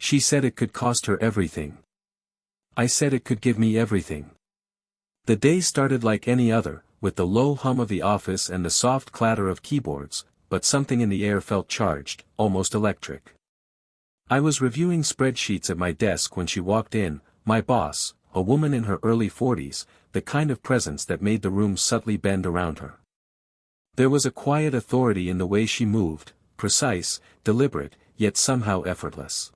She said it could cost her everything. I said it could give me everything. The day started like any other, with the low hum of the office and the soft clatter of keyboards, but something in the air felt charged, almost electric. I was reviewing spreadsheets at my desk when she walked in, my boss, a woman in her early 40s, the kind of presence that made the room subtly bend around her. There was a quiet authority in the way she moved, precise, deliberate, yet somehow effortless.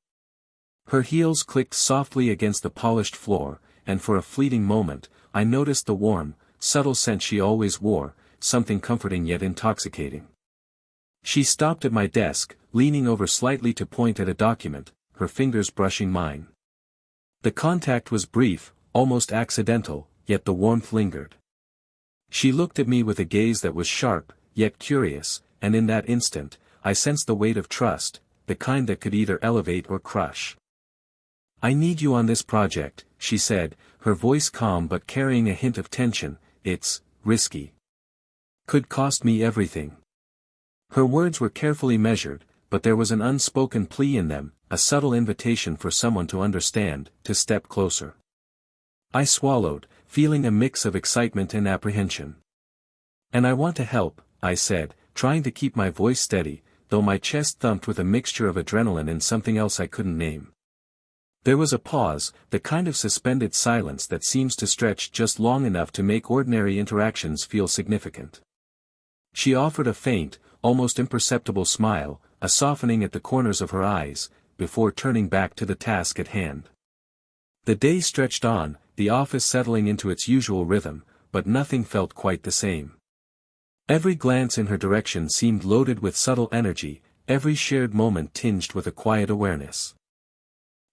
Her heels clicked softly against the polished floor, and for a fleeting moment, I noticed the warm, subtle scent she always wore, something comforting yet intoxicating. She stopped at my desk, leaning over slightly to point at a document, her fingers brushing mine. The contact was brief, almost accidental, yet the warmth lingered. She looked at me with a gaze that was sharp, yet curious, and in that instant, I sensed the weight of trust, the kind that could either elevate or crush. "I need you on this project," she said, her voice calm but carrying a hint of tension. "It's risky. Could cost me everything." Her words were carefully measured, but there was an unspoken plea in them, a subtle invitation for someone to understand, to step closer. I swallowed, feeling a mix of excitement and apprehension. "And I want to help," I said, trying to keep my voice steady, though my chest thumped with a mixture of adrenaline and something else I couldn't name. There was a pause, the kind of suspended silence that seems to stretch just long enough to make ordinary interactions feel significant. She offered a faint, almost imperceptible smile, a softening at the corners of her eyes, before turning back to the task at hand. The day stretched on, the office settling into its usual rhythm, but nothing felt quite the same. Every glance in her direction seemed loaded with subtle energy, every shared moment tinged with a quiet awareness.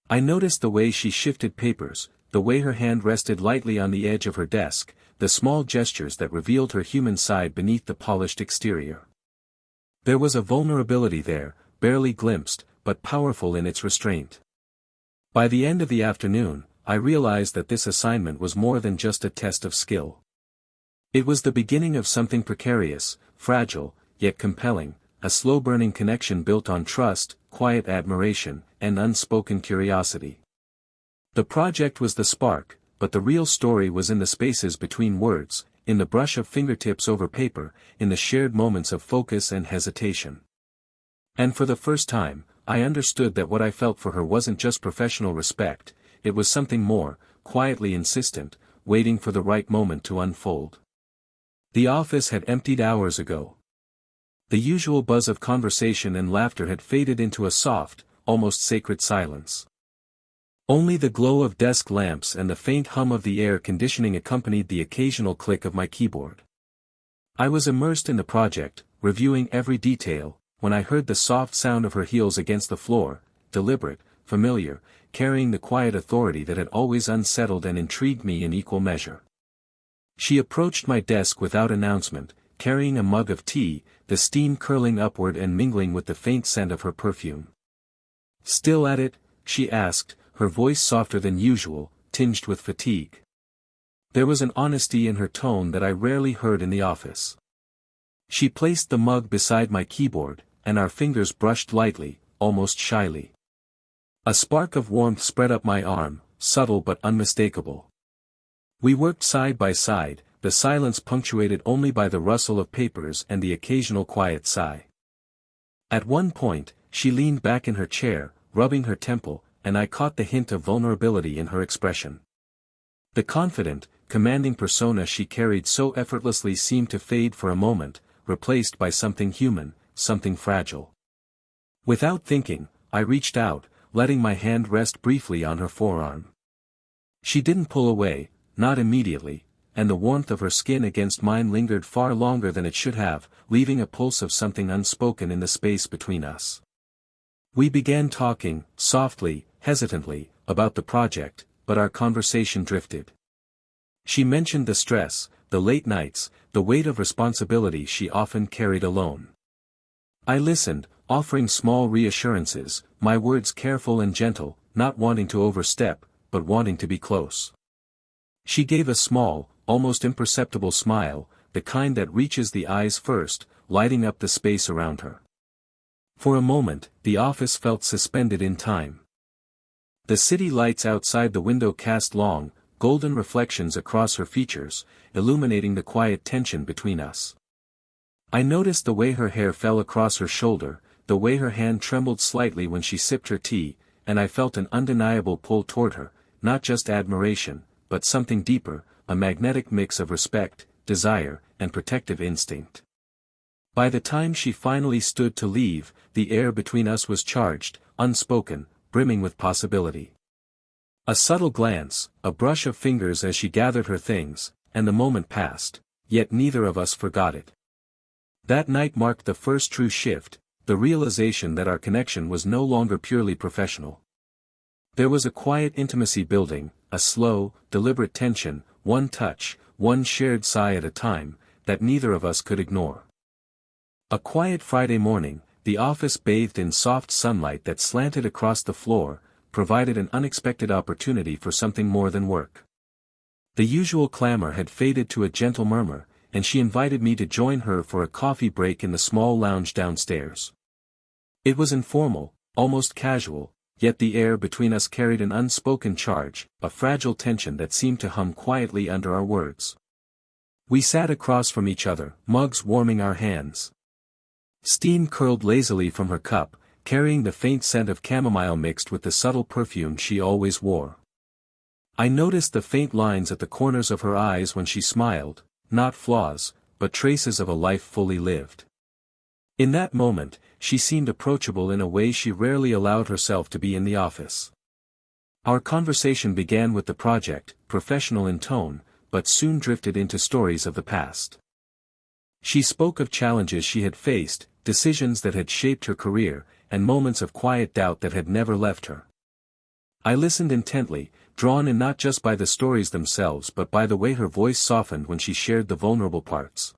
I noticed the way she shifted papers, the way her hand rested lightly on the edge of her desk, the small gestures that revealed her human side beneath the polished exterior. There was a vulnerability there, barely glimpsed, but powerful in its restraint. By the end of the afternoon, I realized that this assignment was more than just a test of skill. It was the beginning of something precarious, fragile, yet compelling, a slow-burning connection built on trust, quiet admiration, and unspoken curiosity. The project was the spark, but the real story was in the spaces between words, in the brush of fingertips over paper, in the shared moments of focus and hesitation. And for the first time, I understood that what I felt for her wasn't just professional respect, it was something more, quietly insistent, waiting for the right moment to unfold. The office had emptied hours ago. The usual buzz of conversation and laughter had faded into a soft, almost sacred silence. Only the glow of desk lamps and the faint hum of the air conditioning accompanied the occasional click of my keyboard. I was immersed in the project, reviewing every detail, when I heard the soft sound of her heels against the floor, deliberate, familiar, carrying the quiet authority that had always unsettled and intrigued me in equal measure. She approached my desk without announcement, carrying a mug of tea, the steam curling upward and mingling with the faint scent of her perfume. "Still at it?" she asked, her voice softer than usual, tinged with fatigue. There was an honesty in her tone that I rarely heard in the office. She placed the mug beside my keyboard, and our fingers brushed lightly, almost shyly. A spark of warmth spread up my arm, subtle but unmistakable. We worked side by side, the silence punctuated only by the rustle of papers and the occasional quiet sigh. At one point, she leaned back in her chair, rubbing her temple, and I caught the hint of vulnerability in her expression. The confident, commanding persona she carried so effortlessly seemed to fade for a moment, replaced by something human, something fragile. Without thinking, I reached out, letting my hand rest briefly on her forearm. She didn't pull away, not immediately, and the warmth of her skin against mine lingered far longer than it should have, leaving a pulse of something unspoken in the space between us. We began talking, softly, hesitantly, about the project, but our conversation drifted. She mentioned the stress, the late nights, the weight of responsibility she often carried alone. I listened, offering small reassurances, my words careful and gentle, not wanting to overstep, but wanting to be close. She gave a small, almost imperceptible smile, the kind that reaches the eyes first, lighting up the space around her. For a moment, the office felt suspended in time. The city lights outside the window cast long, golden reflections across her features, illuminating the quiet tension between us. I noticed the way her hair fell across her shoulder, the way her hand trembled slightly when she sipped her tea, and I felt an undeniable pull toward her, not just admiration, but something deeper, a magnetic mix of respect, desire, and protective instinct. By the time she finally stood to leave, the air between us was charged, unspoken, brimming with possibility. A subtle glance, a brush of fingers as she gathered her things, and the moment passed, yet neither of us forgot it. That night marked the first true shift, the realization that our connection was no longer purely professional. There was a quiet intimacy building, a slow, deliberate tension, one touch, one shared sigh at a time, that neither of us could ignore. A quiet Friday morning, the office bathed in soft sunlight that slanted across the floor, provided an unexpected opportunity for something more than work. The usual clamor had faded to a gentle murmur, and she invited me to join her for a coffee break in the small lounge downstairs. It was informal, almost casual, yet the air between us carried an unspoken charge, a fragile tension that seemed to hum quietly under our words. We sat across from each other, mugs warming our hands. Steam curled lazily from her cup, carrying the faint scent of chamomile mixed with the subtle perfume she always wore. I noticed the faint lines at the corners of her eyes when she smiled, not flaws, but traces of a life fully lived. In that moment, she seemed approachable in a way she rarely allowed herself to be in the office. Our conversation began with the project, professional in tone, but soon drifted into stories of the past. She spoke of challenges she had faced, decisions that had shaped her career, and moments of quiet doubt that had never left her. I listened intently, drawn in not just by the stories themselves but by the way her voice softened when she shared the vulnerable parts.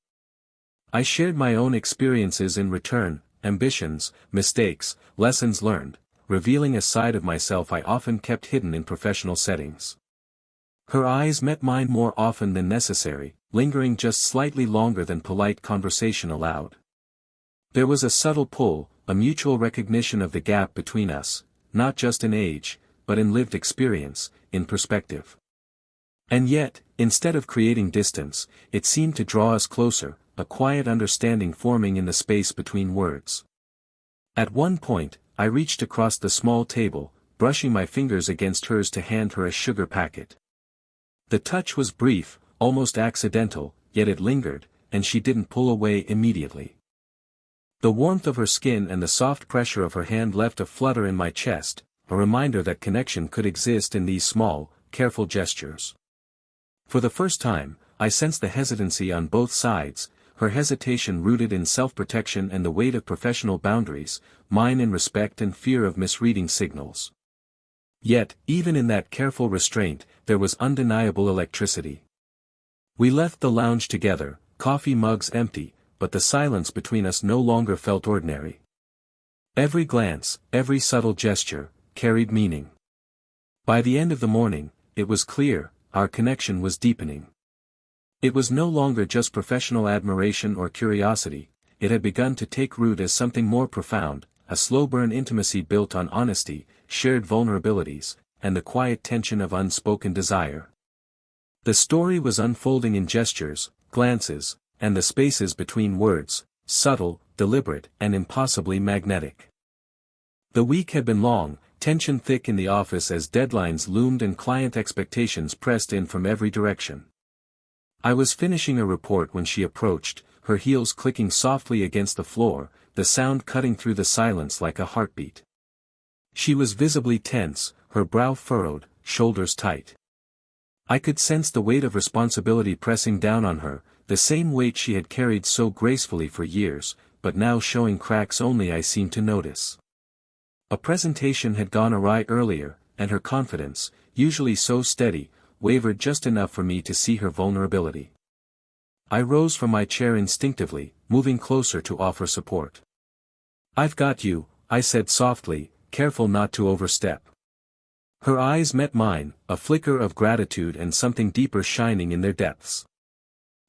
I shared my own experiences in return, ambitions, mistakes, lessons learned, revealing a side of myself I often kept hidden in professional settings. Her eyes met mine more often than necessary, lingering just slightly longer than polite conversation allowed. There was a subtle pull, a mutual recognition of the gap between us, not just in age, but in lived experience, in perspective. And yet, instead of creating distance, it seemed to draw us closer, a quiet understanding forming in the space between words. At one point, I reached across the small table, brushing my fingers against hers to hand her a sugar packet. The touch was brief, almost accidental, yet it lingered, and she didn't pull away immediately. The warmth of her skin and the soft pressure of her hand left a flutter in my chest, a reminder that connection could exist in these small, careful gestures. For the first time, I sensed the hesitancy on both sides, her hesitation rooted in self-protection and the weight of professional boundaries, mine in respect and fear of misreading signals. Yet, even in that careful restraint, there was undeniable electricity. We left the lounge together, coffee mugs empty, but the silence between us no longer felt ordinary. Every glance, every subtle gesture, carried meaning. By the end of the morning, it was clear, our connection was deepening. It was no longer just professional admiration or curiosity, it had begun to take root as something more profound, a slow-burn intimacy built on honesty, shared vulnerabilities, and the quiet tension of unspoken desire. The story was unfolding in gestures, glances, and the spaces between words, subtle, deliberate, and impossibly magnetic. The week had been long, tension thick in the office as deadlines loomed and client expectations pressed in from every direction. I was finishing a report when she approached, her heels clicking softly against the floor, the sound cutting through the silence like a heartbeat. She was visibly tense, her brow furrowed, shoulders tight. I could sense the weight of responsibility pressing down on her, the same weight she had carried so gracefully for years, but now showing cracks only I seemed to notice. A presentation had gone awry earlier, and her confidence, usually so steady, wavered just enough for me to see her vulnerability. I rose from my chair instinctively, moving closer to offer support. "I've got you," I said softly, careful not to overstep. Her eyes met mine, a flicker of gratitude and something deeper shining in their depths.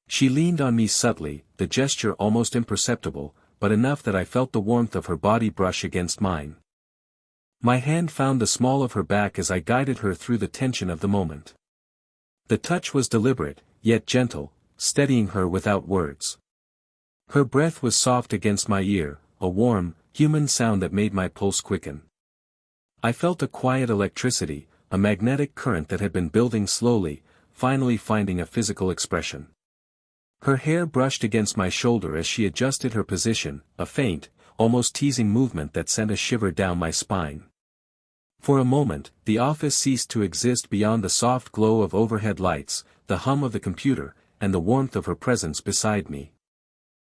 She leaned on me subtly, the gesture almost imperceptible, but enough that I felt the warmth of her body brush against mine. My hand found the small of her back as I guided her through the tension of the moment. The touch was deliberate, yet gentle, steadying her without words. Her breath was soft against my ear, a warm, human sound that made my pulse quicken. I felt a quiet electricity, a magnetic current that had been building slowly, finally finding a physical expression. Her hair brushed against my shoulder as she adjusted her position, a faint, almost teasing movement that sent a shiver down my spine. For a moment, the office ceased to exist beyond the soft glow of overhead lights, the hum of the computer, and the warmth of her presence beside me.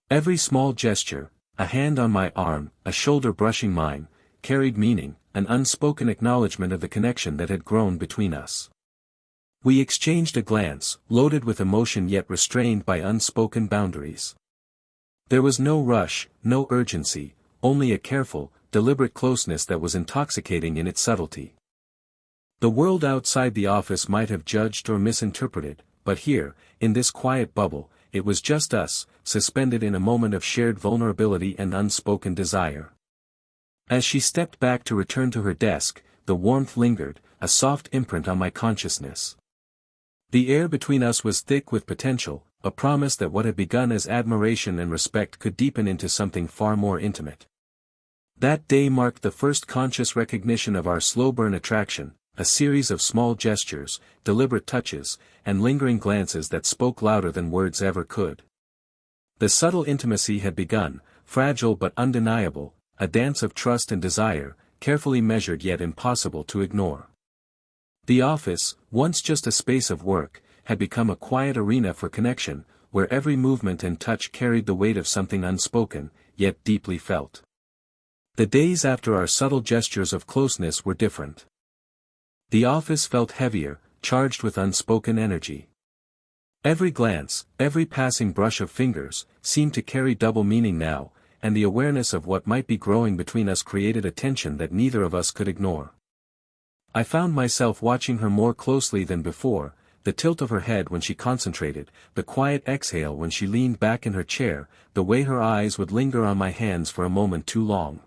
Every small gesture, a hand on my arm, a shoulder brushing mine, carried meaning, an unspoken acknowledgement of the connection that had grown between us. We exchanged a glance, loaded with emotion yet restrained by unspoken boundaries. There was no rush, no urgency, only a careful, deliberate closeness that was intoxicating in its subtlety. The world outside the office might have judged or misinterpreted, but here, in this quiet bubble, it was just us, suspended in a moment of shared vulnerability and unspoken desire. As she stepped back to return to her desk, the warmth lingered, a soft imprint on my consciousness. The air between us was thick with potential, a promise that what had begun as admiration and respect could deepen into something far more intimate. That day marked the first conscious recognition of our slow-burn attraction, a series of small gestures, deliberate touches, and lingering glances that spoke louder than words ever could. The subtle intimacy had begun, fragile but undeniable, a dance of trust and desire, carefully measured yet impossible to ignore. The office, once just a space of work, had become a quiet arena for connection, where every movement and touch carried the weight of something unspoken, yet deeply felt. The days after our subtle gestures of closeness were different. The office felt heavier, charged with unspoken energy. Every glance, every passing brush of fingers, seemed to carry double meaning now, and the awareness of what might be growing between us created a tension that neither of us could ignore. I found myself watching her more closely than before, the tilt of her head when she concentrated, the quiet exhale when she leaned back in her chair, the way her eyes would linger on my hands for a moment too long.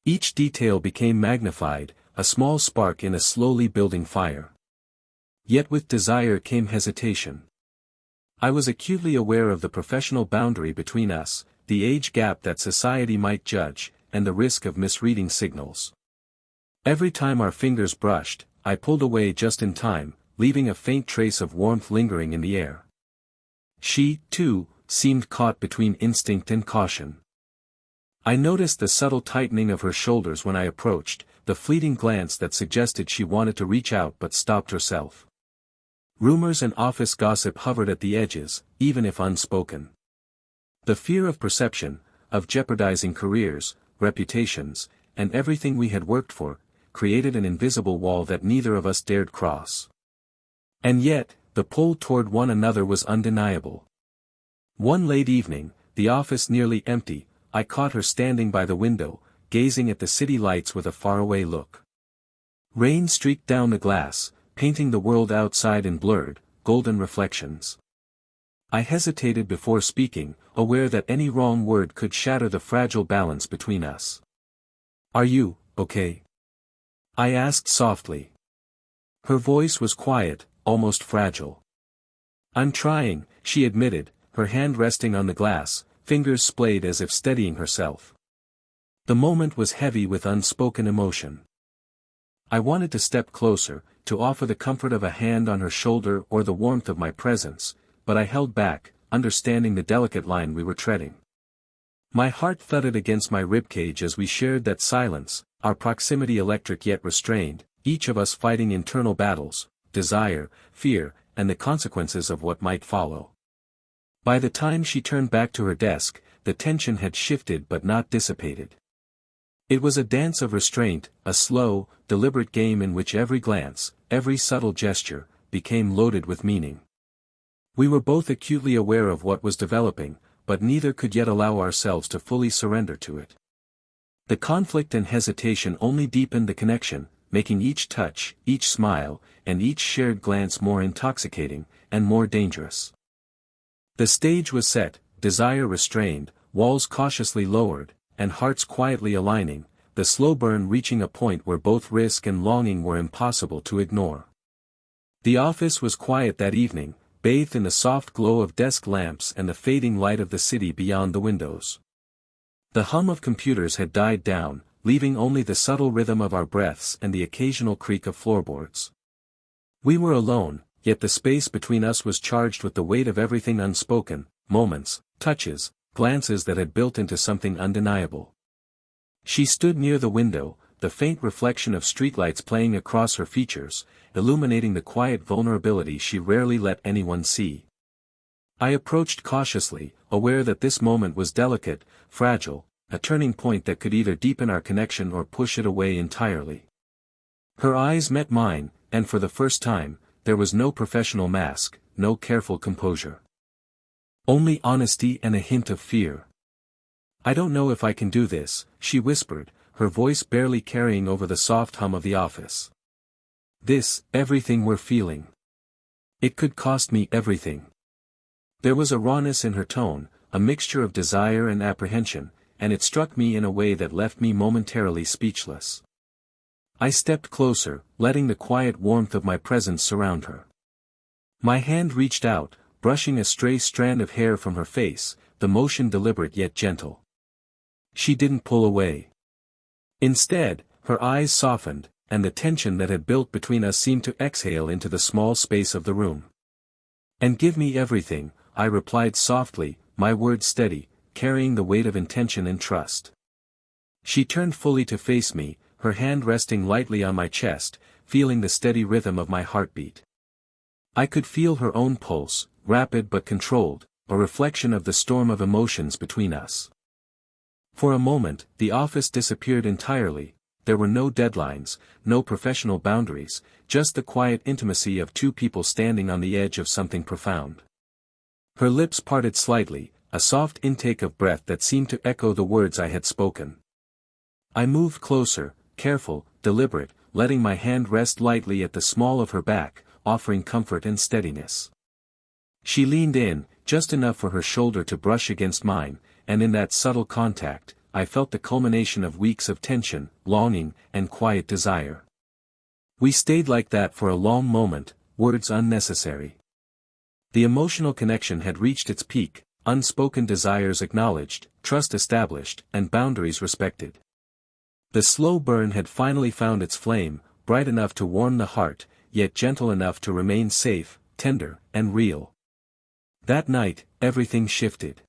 Each detail became magnified, a small spark in a slowly building fire. Yet with desire came hesitation. I was acutely aware of the professional boundary between us, the age gap that society might judge, and the risk of misreading signals. Every time our fingers brushed, I pulled away just in time, leaving a faint trace of warmth lingering in the air. She, too, seemed caught between instinct and caution. I noticed the subtle tightening of her shoulders when I approached, the fleeting glance that suggested she wanted to reach out but stopped herself. Rumors and office gossip hovered at the edges, even if unspoken. The fear of perception, of jeopardizing careers, reputations, and everything we had worked for, created an invisible wall that neither of us dared cross. And yet, the pull toward one another was undeniable. One late evening, the office nearly empty, I caught her standing by the window, gazing at the city lights with a faraway look. Rain streaked down the glass, painting the world outside in blurred, golden reflections. I hesitated before speaking, aware that any wrong word could shatter the fragile balance between us. "Are you, okay?" I asked softly. Her voice was quiet, almost fragile. "I'm trying," she admitted, her hand resting on the glass, fingers splayed as if steadying herself. The moment was heavy with unspoken emotion. I wanted to step closer, to offer the comfort of a hand on her shoulder or the warmth of my presence, but I held back, understanding the delicate line we were treading. My heart thudded against my ribcage as we shared that silence, our proximity electric yet restrained, each of us fighting internal battles, desire, fear, and the consequences of what might follow. By the time she turned back to her desk, the tension had shifted but not dissipated. It was a dance of restraint, a slow, deliberate game in which every glance, every subtle gesture, became loaded with meaning. We were both acutely aware of what was developing, but neither could yet allow ourselves to fully surrender to it. The conflict and hesitation only deepened the connection, making each touch, each smile, and each shared glance more intoxicating, and more dangerous. The stage was set, desire restrained, walls cautiously lowered, and hearts quietly aligning, the slow burn reaching a point where both risk and longing were impossible to ignore. The office was quiet that evening, bathed in the soft glow of desk lamps and the fading light of the city beyond the windows. The hum of computers had died down, leaving only the subtle rhythm of our breaths and the occasional creak of floorboards. We were alone, yet the space between us was charged with the weight of everything unspoken, moments, touches, glances that had built into something undeniable. She stood near the window, the faint reflection of streetlights playing across her features, illuminating the quiet vulnerability she rarely let anyone see. I approached cautiously, aware that this moment was delicate, fragile, a turning point that could either deepen our connection or push it away entirely. Her eyes met mine, and for the first time, there was no professional mask, no careful composure. Only honesty and a hint of fear. "I don't know if I can do this," she whispered, her voice barely carrying over the soft hum of the office. Everything we're feeling. It could cost me everything." There was a rawness in her tone, a mixture of desire and apprehension, and it struck me in a way that left me momentarily speechless. I stepped closer, letting the quiet warmth of my presence surround her. My hand reached out, brushing a stray strand of hair from her face, the motion deliberate yet gentle. She didn't pull away. Instead, her eyes softened, and the tension that had built between us seemed to exhale into the small space of the room. "And give me everything," I replied softly, my words steady, carrying the weight of intention and trust. She turned fully to face me, her hand resting lightly on my chest, feeling the steady rhythm of my heartbeat. I could feel her own pulse, rapid but controlled, a reflection of the storm of emotions between us. For a moment, the office disappeared entirely. There were no deadlines, no professional boundaries, just the quiet intimacy of two people standing on the edge of something profound. Her lips parted slightly, a soft intake of breath that seemed to echo the words I had spoken. I moved closer, careful, deliberate, letting my hand rest lightly at the small of her back, offering comfort and steadiness. She leaned in, just enough for her shoulder to brush against mine, and in that subtle contact, I felt the culmination of weeks of tension, longing, and quiet desire. We stayed like that for a long moment, words unnecessary. The emotional connection had reached its peak, unspoken desires acknowledged, trust established, and boundaries respected. The slow burn had finally found its flame, bright enough to warm the heart, yet gentle enough to remain safe, tender, and real. That night, everything shifted.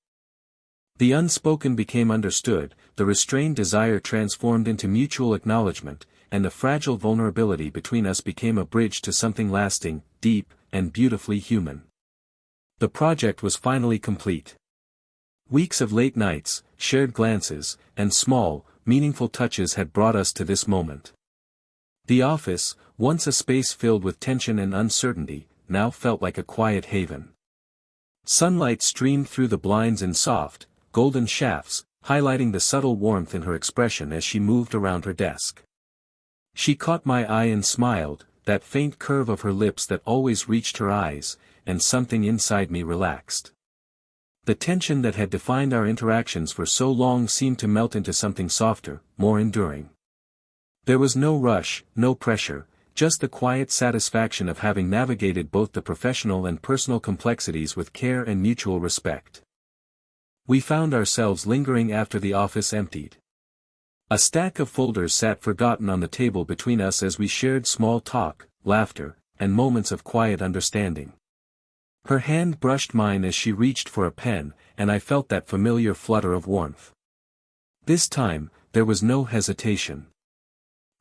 The unspoken became understood, the restrained desire transformed into mutual acknowledgement, and the fragile vulnerability between us became a bridge to something lasting, deep, and beautifully human. The project was finally complete. Weeks of late nights, shared glances, and small, meaningful touches had brought us to this moment. The office, once a space filled with tension and uncertainty, now felt like a quiet haven. Sunlight streamed through the blinds in soft, golden shafts, highlighting the subtle warmth in her expression as she moved around her desk. She caught my eye and smiled, that faint curve of her lips that always reached her eyes, and something inside me relaxed. The tension that had defined our interactions for so long seemed to melt into something softer, more enduring. There was no rush, no pressure, just the quiet satisfaction of having navigated both the professional and personal complexities with care and mutual respect. We found ourselves lingering after the office emptied. A stack of folders sat forgotten on the table between us as we shared small talk, laughter, and moments of quiet understanding. Her hand brushed mine as she reached for a pen, and I felt that familiar flutter of warmth. This time, there was no hesitation.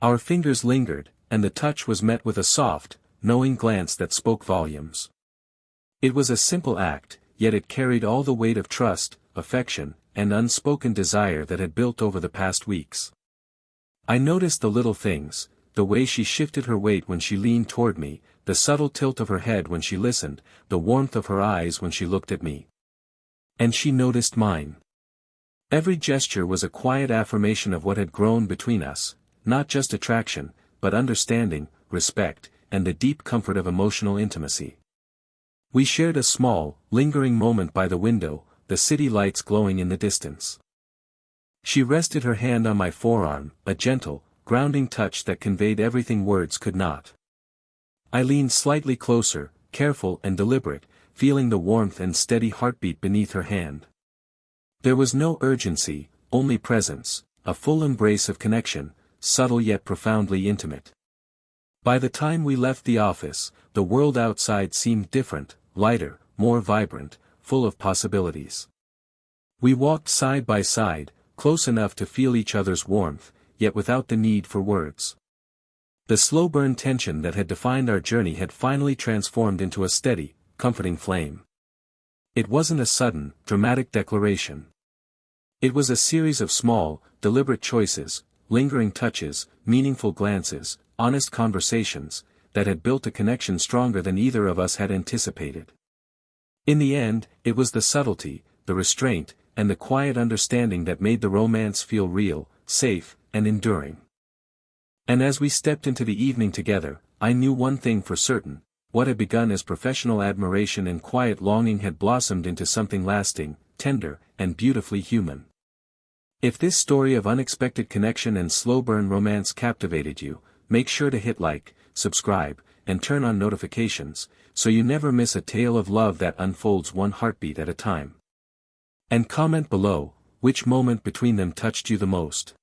Our fingers lingered, and the touch was met with a soft, knowing glance that spoke volumes. It was a simple act, yet it carried all the weight of trust, affection, and unspoken desire that had built over the past weeks. I noticed the little things, the way she shifted her weight when she leaned toward me, the subtle tilt of her head when she listened, the warmth of her eyes when she looked at me. And she noticed mine. Every gesture was a quiet affirmation of what had grown between us, not just attraction, but understanding, respect, and the deep comfort of emotional intimacy. We shared a small, lingering moment by the window, the city lights glowing in the distance. She rested her hand on my forearm, a gentle, grounding touch that conveyed everything words could not. I leaned slightly closer, careful and deliberate, feeling the warmth and steady heartbeat beneath her hand. There was no urgency, only presence, a full embrace of connection, subtle yet profoundly intimate. By the time we left the office, the world outside seemed different, lighter, more vibrant, full of possibilities. We walked side by side, close enough to feel each other's warmth, yet without the need for words. The slow-burn tension that had defined our journey had finally transformed into a steady, comforting flame. It wasn't a sudden, dramatic declaration. It was a series of small, deliberate choices, lingering touches, meaningful glances, honest conversations, that had built a connection stronger than either of us had anticipated. In the end, it was the subtlety, the restraint, and the quiet understanding that made the romance feel real, safe, and enduring. And as we stepped into the evening together, I knew one thing for certain: what had begun as professional admiration and quiet longing had blossomed into something lasting, tender, and beautifully human. If this story of unexpected connection and slow-burn romance captivated you, make sure to hit like, subscribe, and turn on notifications, so you never miss a tale of love that unfolds one heartbeat at a time. And comment below, which moment between them touched you the most.